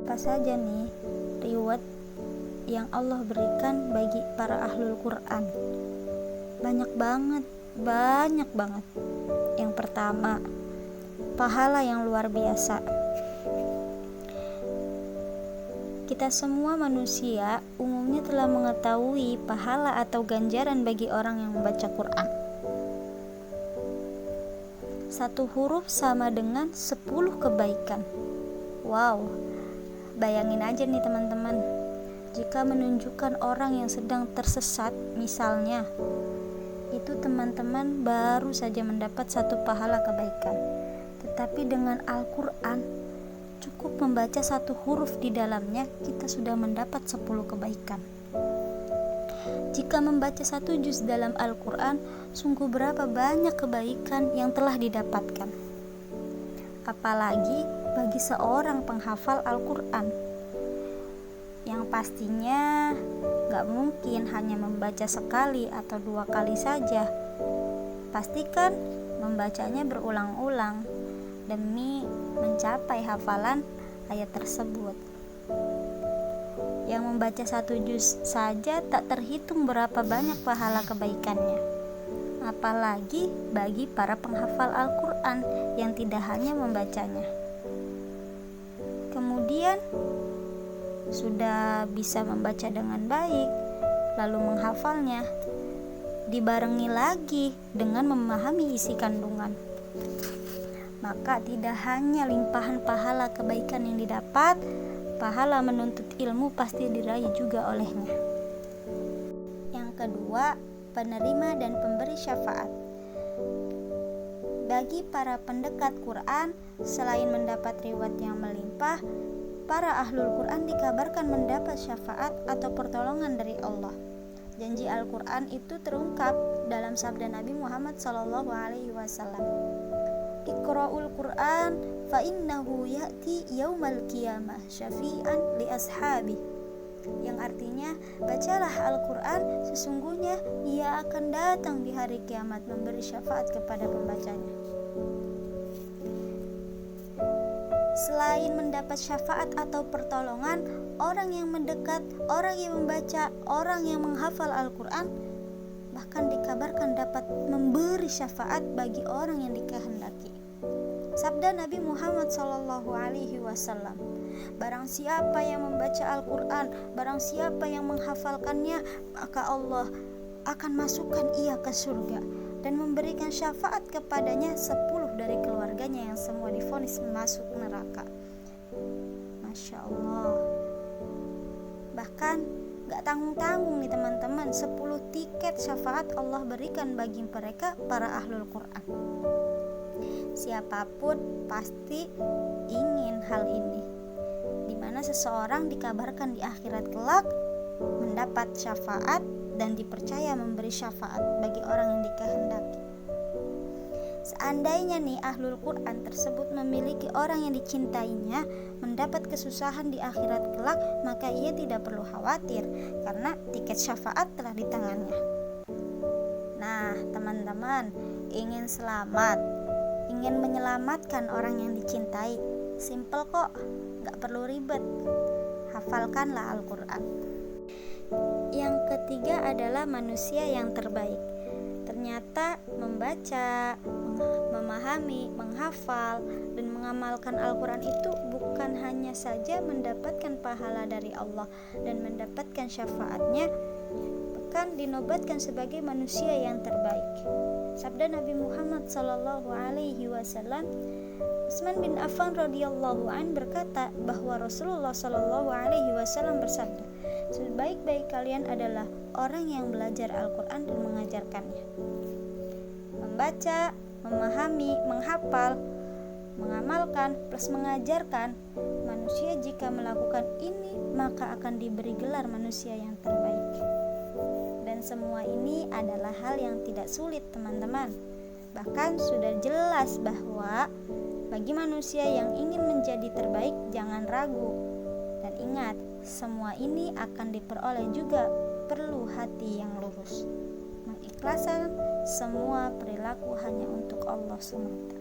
Apa saja nih reward yang Allah berikan bagi para ahlul Quran? Banyak banget. Yang pertama, pahala yang luar biasa. Kita semua manusia umumnya telah mengetahui pahala atau ganjaran bagi orang yang membaca Quran. 1 huruf sama dengan 10 kebaikan. Wow, bayangin aja nih teman-teman, jika menunjukkan orang yang sedang tersesat misalnya, itu teman-teman baru saja mendapat 1 pahala kebaikan. Tetapi dengan Al-Quran, cukup membaca 1 huruf di dalamnya, kita sudah mendapat 10 kebaikan. Jika membaca 1 juz dalam Al-Quran, sungguh berapa banyak kebaikan yang telah didapatkan. Apalagi bagi seorang penghafal Al-Quran, yang pastinya gak mungkin hanya membaca sekali atau 2 kali saja. Pastikan membacanya berulang-ulang demi mencapai hafalan ayat tersebut. Yang membaca 1 juz saja tak terhitung berapa banyak pahala kebaikannya. Apalagi bagi para penghafal Al-Quran yang tidak hanya membacanya. Kemudian sudah bisa membaca dengan baik, lalu menghafalnya, dibarengi lagi dengan memahami isi kandungan, maka tidak hanya limpahan pahala kebaikan yang didapat, pahala menuntut ilmu pasti diraih juga olehnya. Yang kedua, penerima dan pemberi syafaat. Bagi para pendekat Quran, selain mendapat reward yang melimpah, para ahlul Quran dikabarkan mendapat syafaat atau pertolongan dari Allah. Janji Al-Quran itu terungkap dalam sabda Nabi Muhammad SAW. Iqra'ul Quran fa innahu ya'ti yaumal qiyamah syafi'an li ashabi. Yang artinya, bacalah Al-Quran, sesungguhnya ia akan datang di hari kiamat memberi syafaat kepada pembacanya. Selain mendapat syafaat atau pertolongan, orang yang mendekat, orang yang membaca, orang yang menghafal Al-Quran bahkan dikabarkan dapat memberi syafaat bagi orang yang dikehendaki. Sabda Nabi Muhammad SAW, barang siapa yang membaca Al-Quran, barang siapa yang menghafalkannya, maka Allah akan masukkan ia ke surga dan memberikan syafaat kepadanya 10 dari keluarganya yang semua divonis masuk neraka. Masya Allah. Bahkan gak tanggung-tanggung nih teman-teman, 10 tiket syafaat Allah berikan bagi mereka para ahlul Quran. Siapapun pasti ingin hal ini, dimana seseorang dikabarkan di akhirat kelak mendapat syafaat dan dipercaya memberi syafaat bagi orang yang dikehendaki. Seandainya nih ahlul Quran tersebut memiliki orang yang dicintainya mendapat kesusahan di akhirat kelak, maka ia tidak perlu khawatir karena tiket syafaat telah di tangannya. Nah teman-teman, ingin selamat, ingin menyelamatkan orang yang dicintai, simple kok, gak perlu ribet, hafalkanlah Al-Quran. Yang ketiga adalah manusia yang terbaik. Ternyata membaca, memahami, menghafal, dan mengamalkan Al-Quran itu bukan hanya saja mendapatkan pahala dari Allah dan mendapatkan syafaatnya, bahkan dinobatkan sebagai manusia yang terbaik. Sabda Nabi Muhammad SAW, Utsman bin Affan radhiyallahu an berkata bahwa Rasulullah SAW bersabda, sebaik-baik kalian adalah orang yang belajar Al-Quran dan mengajarkannya. Membaca, memahami, menghafal, mengamalkan, plus mengajarkan. Manusia jika melakukan ini, maka akan diberi gelar manusia yang terbaik. Dan semua ini adalah hal yang tidak sulit teman-teman. Bahkan sudah jelas bahwa bagi manusia yang ingin menjadi terbaik, jangan ragu. Dan ingat, semua ini akan diperoleh juga perlu hati yang lurus, mengikhlaskan semua perilaku hanya untuk Allah SWT.